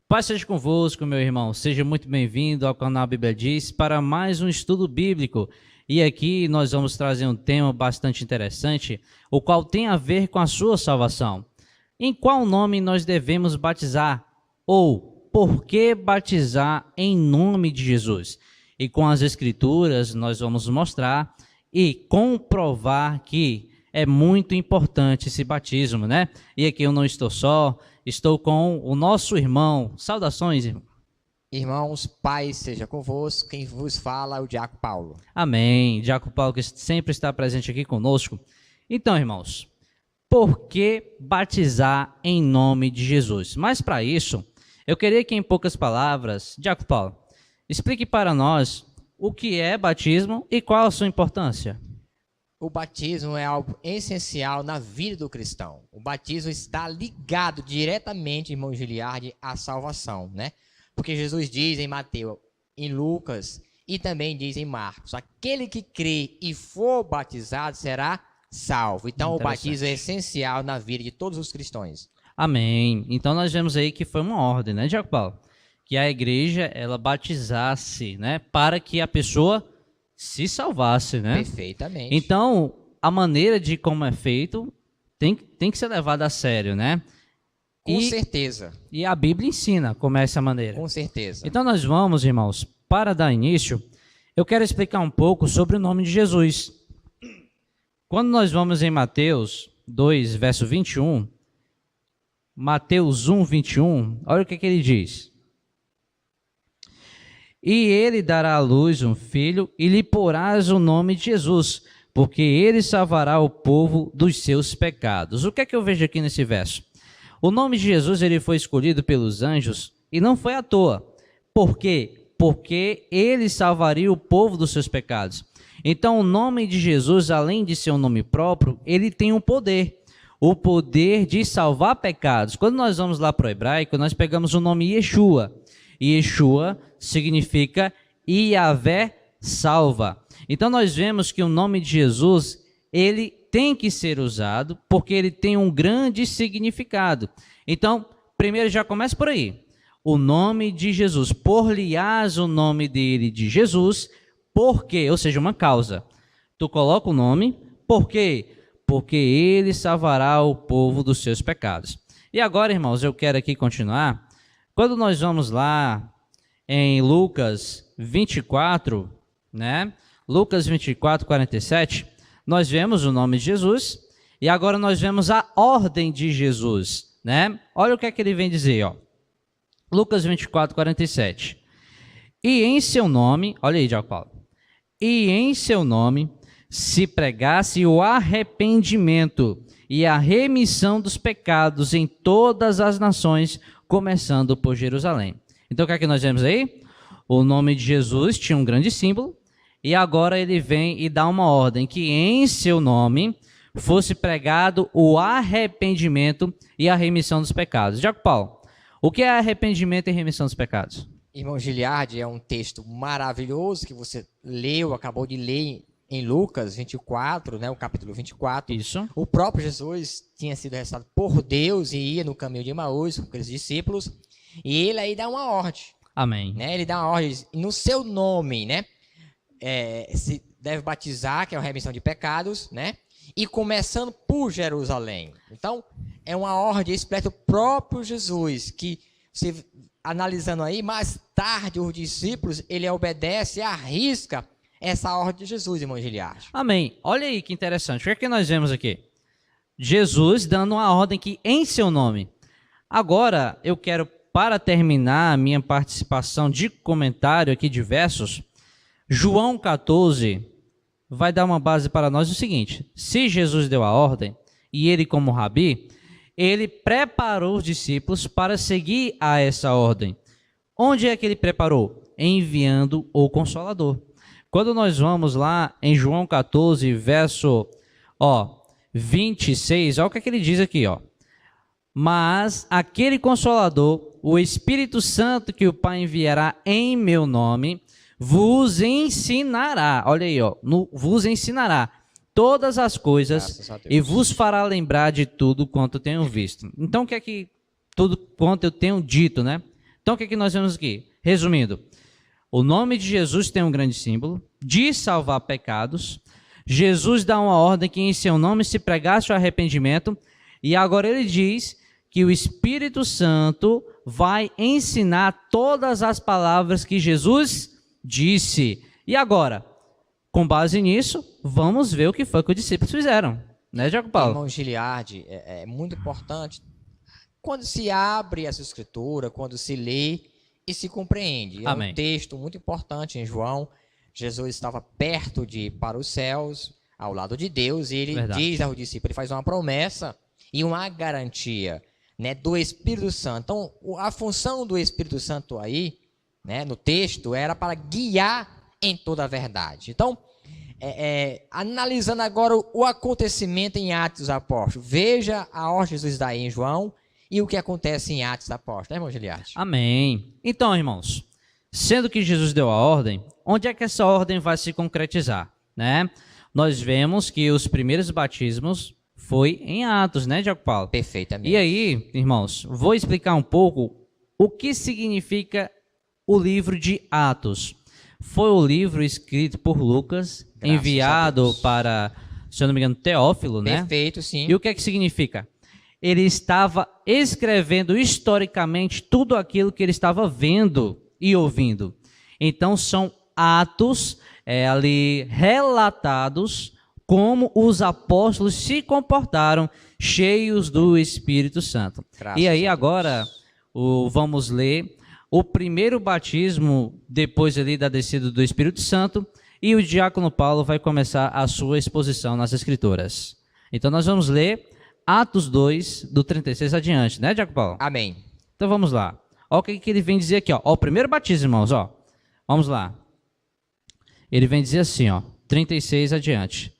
Paz seja convosco, meu irmão. Seja muito bem-vindo ao canal Bíblia Diz para mais um estudo bíblico. E aqui nós vamos trazer um tema bastante interessante, o qual tem a ver com a sua salvação. Em qual nome nós devemos batizar? Ou por que batizar em nome de Jesus? E com as Escrituras nós vamos mostrar e comprovar que é muito importante esse batismo, né? E aqui eu não estou só, estou com o nosso irmão. Saudações, irmão. Irmãos, paz seja convosco. Quem vos fala é o Diácono Paulo. Amém. Diácono Paulo, que sempre está presente aqui conosco. Então, irmãos, por que batizar em nome de Jesus? Mas para isso, eu queria que em poucas palavras, Diácono Paulo, explique para nós o que é batismo e qual a sua importância. O batismo é algo essencial na vida do cristão. O batismo está ligado diretamente, irmão Giliardi, à salvação, né? Porque Jesus diz em Mateus, em Lucas e também diz em Marcos: aquele que crê e for batizado será salvo. Então o batismo é essencial na vida de todos os cristãos. Amém. Então nós vemos aí que foi uma ordem, né, Diácono Paulo? Que a igreja, ela batizasse, né, para que a pessoa se salvasse, né? Perfeitamente. Então, a maneira de como é feito tem que ser levada a sério, né? Com certeza. E a Bíblia ensina como é essa maneira. Com certeza. Então nós vamos, irmãos, para dar início, eu quero explicar um pouco sobre o nome de Jesus. Quando nós vamos em Mateus 2, verso 21, Mateus 1, 21, olha o que ele diz. E ele dará à luz um filho, e lhe porás o nome de Jesus, porque ele salvará o povo dos seus pecados. O que é que eu vejo aqui nesse verso? O nome de Jesus ele foi escolhido pelos anjos, e não foi à toa. Por quê? Porque ele salvaria o povo dos seus pecados. Então, o nome de Jesus, além de ser um nome próprio, ele tem um poder. O poder de salvar pecados. Quando nós vamos lá para o hebraico, nós pegamos o nome Yeshua. Yeshua significa Yahvé salva. Então nós vemos que o nome de Jesus, ele tem que ser usado porque ele tem um grande significado. Então, primeiro já começa por aí. O nome de Jesus, por-lhe-ás o nome dele de Jesus, por quê? Ou seja, uma causa. Tu coloca o nome, por quê? Porque ele salvará o povo dos seus pecados. E agora, irmãos, eu quero aqui continuar. Quando nós vamos lá em Lucas 24, né? Lucas 24, 47, nós vemos o nome de Jesus e agora nós vemos a ordem de Jesus, né? Olha o que é que ele vem dizer, ó. Lucas 24, 47. E em seu nome, olha aí, Diácono Paulo. E em seu nome se pregasse o arrependimento e a remissão dos pecados em todas as nações, começando por Jerusalém. Então o que é que nós vemos aí? O nome de Jesus tinha um grande símbolo e agora ele vem e dá uma ordem que em seu nome fosse pregado o arrependimento e a remissão dos pecados. Diácono Paulo, o que é arrependimento e remissão dos pecados? Irmão Giliardi, é um texto maravilhoso que você leu, acabou de ler em Lucas 24, né, o capítulo 24. Isso. O próprio Jesus tinha sido arrestado por Deus e ia no caminho de Emaús com aqueles discípulos. E ele aí dá uma ordem. Amém. Né? Ele dá uma ordem no seu nome, né? Se deve batizar, que é a remissão de pecados, né? E começando por Jerusalém. Então, é uma ordem expressa do próprio Jesus, que você analisando aí, mais tarde os discípulos, ele obedece e arrisca essa ordem de Jesus, irmão Giliardi. Amém. Olha aí que interessante. O que é que nós vemos aqui? Jesus dando uma ordem que em seu nome. Agora, eu quero, para terminar a minha participação de comentário aqui de versos, João 14 vai dar uma base para nós o seguinte: se Jesus deu a ordem, e ele como rabi, ele preparou os discípulos para seguir a essa ordem. Onde é que ele preparou? Enviando o Consolador. Quando nós vamos lá em João 14, verso 26, olha o que é que ele diz aqui, ó. Mas aquele Consolador, o Espírito Santo que o Pai enviará em meu nome, vos ensinará, olha aí, ó, vos ensinará todas as coisas e vos fará lembrar de tudo quanto tenho visto. Então, o que é que tudo quanto eu tenho dito, né? Então o que nós vemos aqui? Resumindo, o nome de Jesus tem um grande símbolo de salvar pecados. Jesus dá uma ordem que em seu nome se pregasse o arrependimento. E agora ele diz que o Espírito Santo vai ensinar todas as palavras que Jesus disse. E agora, com base nisso, vamos ver o que foi que os discípulos fizeram. Né, Diaco Paulo? Irmão Giliardi, é muito importante quando se abre essa escritura, quando se lê e se compreende. É Amém. um texto muito importante em João. Jesus estava perto de ir para os céus, ao lado de Deus, e ele Verdade. diz ao discípulo, ele faz uma promessa e uma garantia, né, do Espírito Santo. Então, a função do Espírito Santo aí, né, no texto, era para guiar em toda a verdade. Então, analisando agora o acontecimento em Atos dos Apóstolos, veja a ordem de Jesus daí em João e o que acontece em Atos dos Apóstolos, né, irmão Giliardi? Amém. Então, irmãos, sendo que Jesus deu a ordem, onde é que essa ordem vai se concretizar, né? Nós vemos que os primeiros batismos foi em Atos, né, Diaco Paulo? Perfeitamente. E aí, irmãos, vou explicar um pouco o que significa o livro de Atos. Foi o livro escrito por Lucas, Graças a enviado Deus. para, se eu não me engano, Teófilo, né? Perfeito, sim. E o que é que significa? Ele estava escrevendo historicamente tudo aquilo que ele estava vendo e ouvindo. Então são atos ali relatados como os apóstolos se comportaram cheios do Espírito Santo. Graças E aí a Deus. agora vamos ler o primeiro batismo depois ali da descida do Espírito Santo, e o diácono Paulo vai começar a sua exposição nas Escrituras. Então nós vamos ler Atos 2, do 36 adiante, né, Diácono Paulo? Amém. Então vamos lá. Olha o que ele vem dizer aqui, ó. Ó, o primeiro batismo, irmãos, ó. Vamos lá. Ele vem dizer assim, ó, 36 adiante.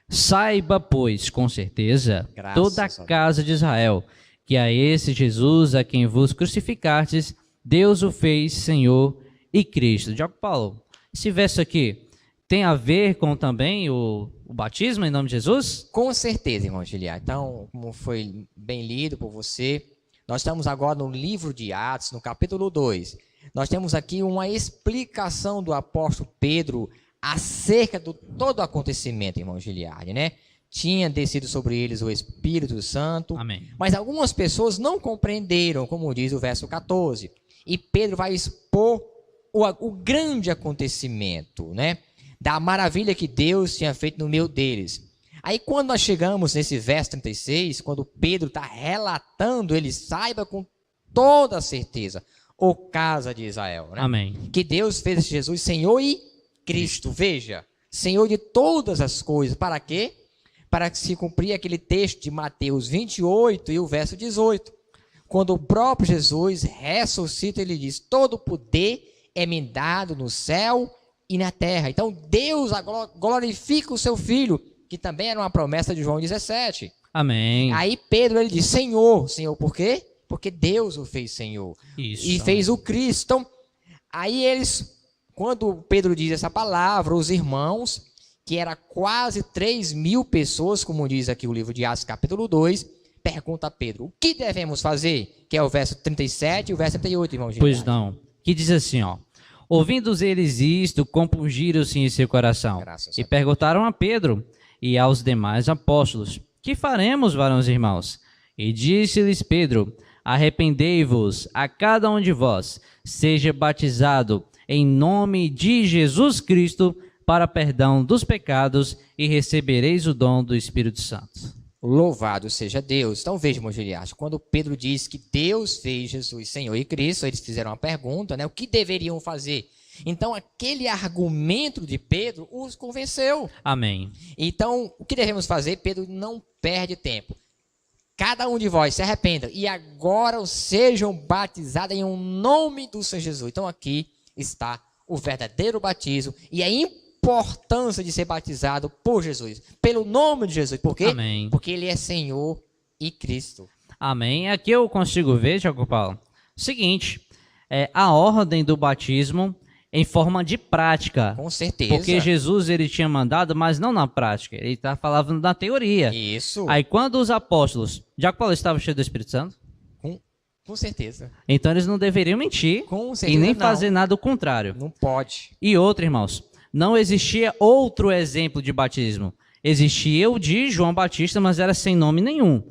Saiba, pois, com certeza, Graças toda a a Deus. casa de Israel, que a esse Jesus a quem vos crucificastes, Deus o fez Senhor e Cristo. Diácono Paulo, esse verso aqui tem a ver com também o batismo em nome de Jesus? Com certeza, irmão Giliardi. Então, como foi bem lido por você, nós estamos agora no livro de Atos, no capítulo 2. Nós temos aqui uma explicação do apóstolo Pedro acerca de todo o acontecimento, irmão Giliardi, né? Tinha descido sobre eles o Espírito Santo, Amém. mas algumas pessoas não compreenderam, como diz o verso 14. E Pedro vai expor o grande acontecimento, né? Da maravilha que Deus tinha feito no meio deles. Aí quando nós chegamos nesse verso 36, quando Pedro está relatando, ele saiba com toda certeza, o casa de Israel, né? Amém. Que Deus fez de Jesus Senhor e Cristo. Veja, Senhor de todas as coisas. Para quê? Para que se cumprir aquele texto de Mateus 28 e o verso 18. Quando o próprio Jesus ressuscita, ele diz, todo poder é me dado no céu e na terra. Então Deus glorifica o seu Filho, que também era uma promessa de João 17. Amém. Aí Pedro ele diz, Senhor, Senhor, por quê? Porque Deus o fez Senhor. Isso. E fez o Cristo. Então, aí eles, quando Pedro diz essa palavra, os irmãos, que era quase 3.000 pessoas, como diz aqui o livro de Atos capítulo 2, pergunta a Pedro, o que devemos fazer? Que é o verso 37 e o verso 38, irmão. Pois não. Que diz assim, ó. Ouvindo eles isto, compungiram-se em seu coração. Graças a E Deus. perguntaram a Pedro e aos demais apóstolos, que faremos, varões e irmãos? E disse-lhes Pedro, arrependei-vos a cada um de vós, seja batizado em nome de Jesus Cristo para perdão dos pecados e recebereis o dom do Espírito Santo. Louvado seja Deus. Então veja, irmão Giliardi, quando Pedro diz que Deus fez Jesus Senhor e Cristo, eles fizeram uma pergunta, né? O que deveriam fazer? Então aquele argumento de Pedro os convenceu. Amém. Então o que devemos fazer? Pedro não perde tempo. Cada um de vós se arrependa e agora sejam batizados em um nome do Senhor Jesus. Então aqui está o verdadeiro batismo e a importância de ser batizado por Jesus, pelo nome de Jesus. Por quê? Amém. Porque ele é Senhor e Cristo. Amém. Aqui eu consigo ver, Diácono Paulo, o seguinte, a ordem do batismo em forma de prática. Com certeza. Porque Jesus ele tinha mandado, mas não na prática. Ele está falando na teoria. Isso. Aí quando os apóstolos, Diácono Paulo estava cheio do Espírito Santo? Com certeza. Então eles não deveriam mentir Com e certeza nem não. fazer nada do contrário. Não pode. E outra, irmãos, não existia outro exemplo de batismo. Existia o de João Batista, mas era sem nome nenhum.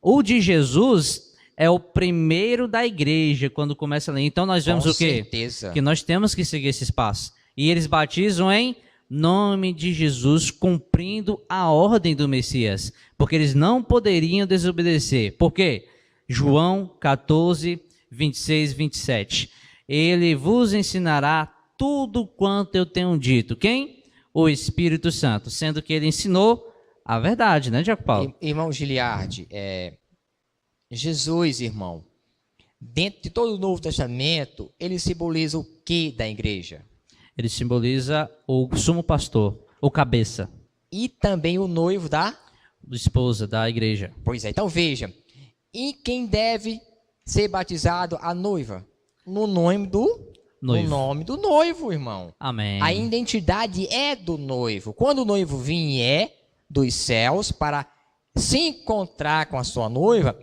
O de Jesus é o primeiro da igreja, quando começa a ler. Então nós vemos Com o quê? certeza. Que nós temos que seguir esse passo. E eles batizam em nome de Jesus, cumprindo a ordem do Messias. Porque eles não poderiam desobedecer. Por quê? João 14, 26, 27. Ele vos ensinará tudo quanto eu tenho dito. Quem? O Espírito Santo. Sendo que ele ensinou a verdade, né, Diaco Paulo? Irmão Giliardi, Jesus, irmão, dentro de todo o Novo Testamento, ele simboliza o que da igreja? Ele simboliza o sumo pastor, o cabeça, E também o noivo da... esposa da igreja. Pois é, então veja. E quem deve ser batizado? A noiva. No nome do... Noivo. No nome do noivo, irmão. Amém. A identidade é do noivo. Quando o noivo vier dos céus para se encontrar com a sua noiva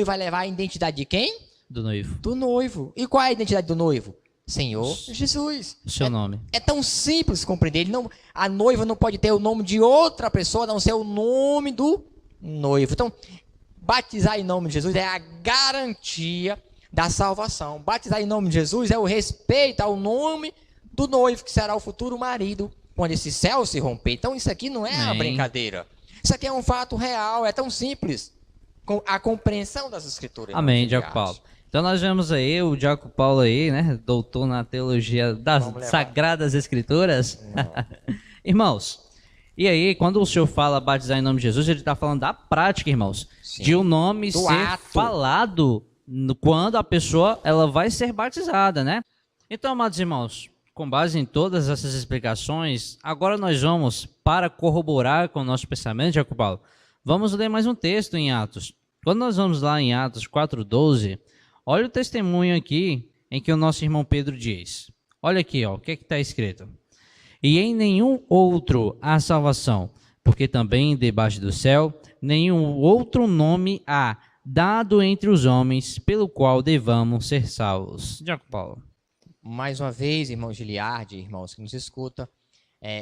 vai levar a identidade de quem? Do noivo. Do noivo. E qual é a identidade do noivo? Senhor Jesus. O seu nome. É tão simples compreender. A noiva não pode ter o nome de outra pessoa, a não ser o nome do noivo. Então, batizar em nome de Jesus é a garantia da salvação. Batizar em nome de Jesus é o respeito ao nome do noivo, que será o futuro marido, quando esse céu se romper. Então, isso aqui não é uma brincadeira. Isso aqui é um fato real, é tão simples. Com a compreensão das escrituras. Amém, Diaco Paulo. Então nós vemos aí o Diaco Paulo aí, né, doutor na teologia das Sagradas Escrituras. Irmãos, e aí quando o senhor fala batizar em nome de Jesus, ele está falando da prática, irmãos. Sim. De o nome do ser ato. Falado quando a pessoa ela vai ser batizada, né? Então, amados irmãos, com base em todas essas explicações, agora nós vamos, para corroborar com o nosso pensamento, Diaco Paulo, vamos ler mais um texto em Atos. Quando nós vamos lá em Atos 4:12, olha o testemunho aqui em que o nosso irmão Pedro diz. Olha aqui, ó, o que está escrito. E em nenhum outro há salvação, porque também debaixo do céu nenhum outro nome há dado entre os homens pelo qual devamos ser salvos. Diaco Paulo. Mais uma vez, irmão Giliardi, irmãos que nos escutam,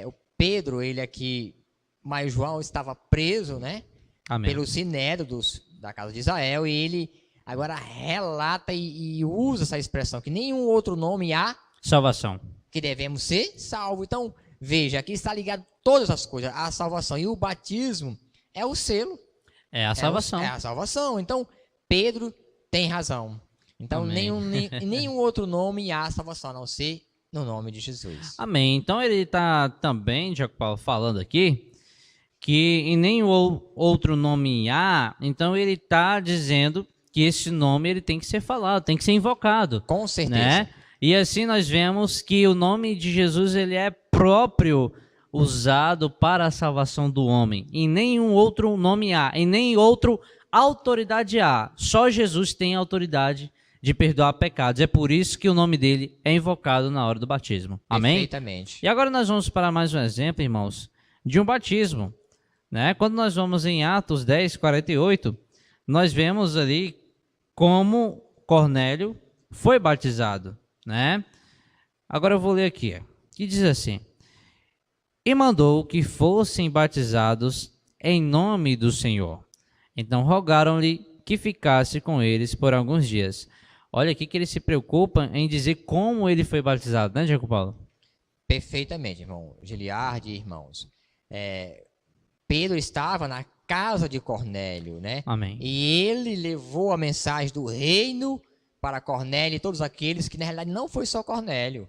o Pedro, ele aqui, mas João estava preso, né? Amém. Pelo sinédrio da casa de Israel, e ele agora relata e usa essa expressão, que nenhum outro nome há salvação, que devemos ser salvos. Então, veja, aqui está ligado todas as coisas, a salvação, e o batismo é o selo. É a salvação. É a salvação. Então, Pedro tem razão. Então, nenhum outro nome há salvação, a não ser no nome de Jesus. Amém. Então, ele está também, Diaco Paulo, falando aqui, que em nenhum outro nome há, então ele está dizendo que esse nome ele tem que ser falado, tem que ser invocado. Com certeza. Né? E assim nós vemos que o nome de Jesus ele é próprio usado para a salvação do homem. Em nenhum outro nome há, em nem outra autoridade há. Só Jesus tem autoridade de perdoar pecados. É por isso que o nome dele é invocado na hora do batismo. Amém? Perfeitamente. E agora nós vamos para mais um exemplo, irmãos, de um batismo. Né? Quando nós vamos em Atos 10:48, nós vemos ali como Cornélio foi batizado. Né? Agora eu vou ler aqui, que diz assim: e mandou que fossem batizados em nome do Senhor. Então rogaram-lhe que ficasse com eles por alguns dias. Olha aqui que ele se preocupa em dizer como ele foi batizado, né, Diaco Paulo? Perfeitamente, irmão Giliardi, irmãos. Pedro estava na casa de Cornélio, né? Amém. E ele levou a mensagem do reino para Cornélio e todos aqueles que, na realidade, não foi só Cornélio.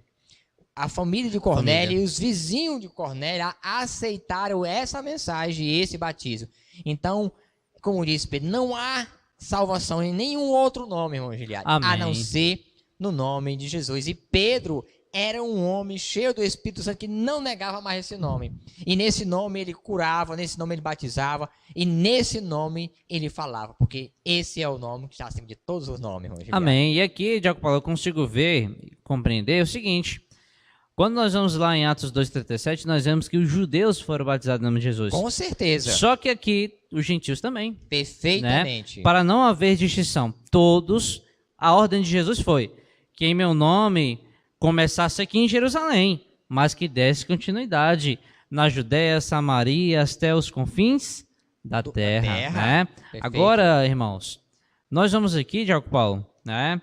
A família de Cornélio e os vizinhos de Cornélio aceitaram essa mensagem e esse batismo. Então, como disse Pedro, não há salvação em nenhum outro nome, irmão Giliardi, a não ser no nome de Jesus. E Pedro era um homem cheio do Espírito Santo que não negava mais esse nome. E nesse nome ele curava, nesse nome ele batizava, e nesse nome ele falava, porque esse é o nome que está acima de todos os nomes, irmão Giliardi. Amém. E aqui, Diaco Paulo, eu consigo ver e compreender o seguinte: quando nós vamos lá em Atos 2:37, nós vemos que os judeus foram batizados no nome de Jesus. Com certeza. Só que aqui, os gentios também. Perfeitamente. Né? Para não haver distinção, todos a ordem de Jesus foi que em meu nome começasse aqui em Jerusalém, mas que desse continuidade na Judéia, Samaria, até os confins da terra. Né? Agora, irmãos, nós vamos aqui, Diácono Paulo, né,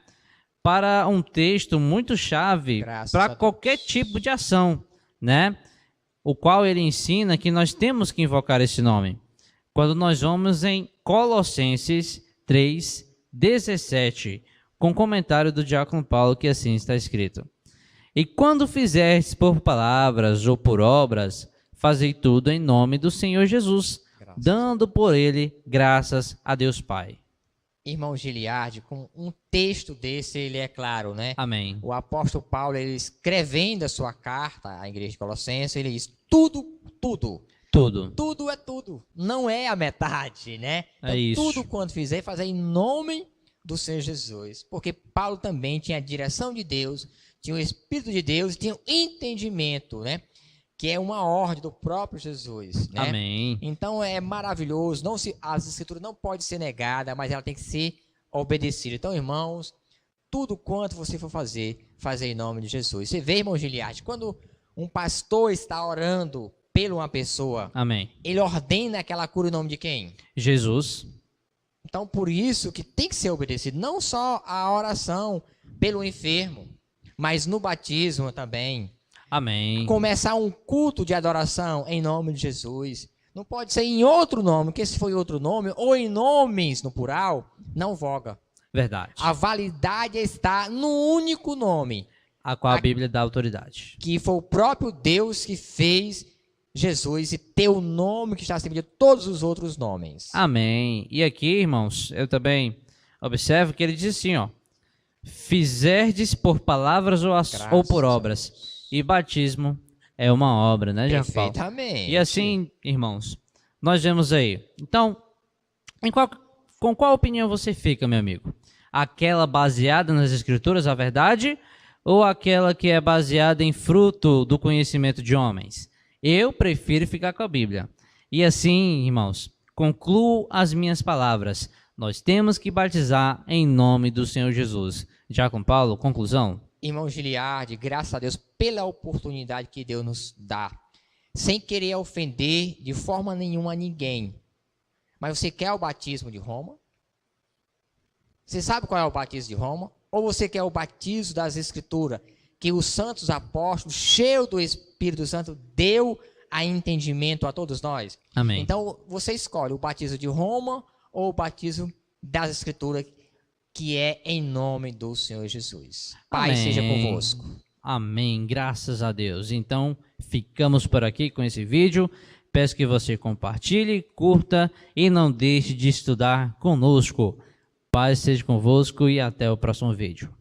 para um texto muito chave para qualquer tipo de ação, né? O qual ele ensina que nós temos que invocar esse nome. Quando nós vamos em Colossenses 3:17, com comentário do Diácono Paulo, que assim está escrito: e quando fizerdes por palavras ou por obras, fazei tudo em nome do Senhor Jesus, dando por ele graças a Deus Pai. Irmão Giliardi, com um texto desse, ele é claro, né? Amém. O apóstolo Paulo, ele escrevendo a sua carta à igreja de Colossenses, ele diz tudo. Tudo é tudo. Não é a metade, né? Então, tudo quanto fizer, fazer em nome do Senhor Jesus. Porque Paulo também tinha a direção de Deus, tinha o Espírito de Deus, tinha o entendimento, né? Que é uma ordem do próprio Jesus, né? Amém. Então é maravilhoso. As escrituras não podem ser negadas, mas ela tem que ser obedecida. Então, irmãos, tudo quanto você for fazer em nome de Jesus. Você vê, irmão Giliardi, quando um pastor está orando por uma pessoa, amém, ele ordena aquela cura em nome de quem? Jesus. Então, por isso que tem que ser obedecido. Não só a oração pelo enfermo, mas no batismo também. Amém. Começar um culto de adoração em nome de Jesus. Não pode ser em outro nome, porque se for em outro nome, ou em nomes no plural, não voga. Verdade. A validade está no único nome, a qual a Bíblia dá autoridade. Que foi o próprio Deus que fez Jesus e ter o nome que está acima de todos os outros nomes. Amém. E aqui, irmãos, eu também observo que ele diz assim, ó: fizerdes por palavras ou por obras. E batismo é uma obra, né, Diácono Paulo? Perfeitamente. E assim, irmãos, nós vemos aí. Então, com qual opinião você fica, meu amigo? Aquela baseada nas Escrituras, a verdade, ou aquela que é baseada em fruto do conhecimento de homens? Eu prefiro ficar com a Bíblia. E assim, irmãos, concluo as minhas palavras. Nós temos que batizar em nome do Senhor Jesus. Diácono Paulo, conclusão? Irmão Giliardi, graças a Deus pela oportunidade que Deus nos dá, sem querer ofender de forma nenhuma a ninguém. Mas você quer o batismo de Roma? Você sabe qual é o batismo de Roma? Ou você quer o batismo das Escrituras, que os santos apóstolos, cheios do Espírito Santo, deu a entendimento a todos nós? Amém. Então, você escolhe o batismo de Roma ou o batismo das Escrituras, que é em nome do Senhor Jesus. Pai, amém, seja convosco. Amém, graças a Deus. Então, ficamos por aqui com esse vídeo. Peço que você compartilhe, curta e não deixe de estudar conosco. Paz seja convosco e até o próximo vídeo.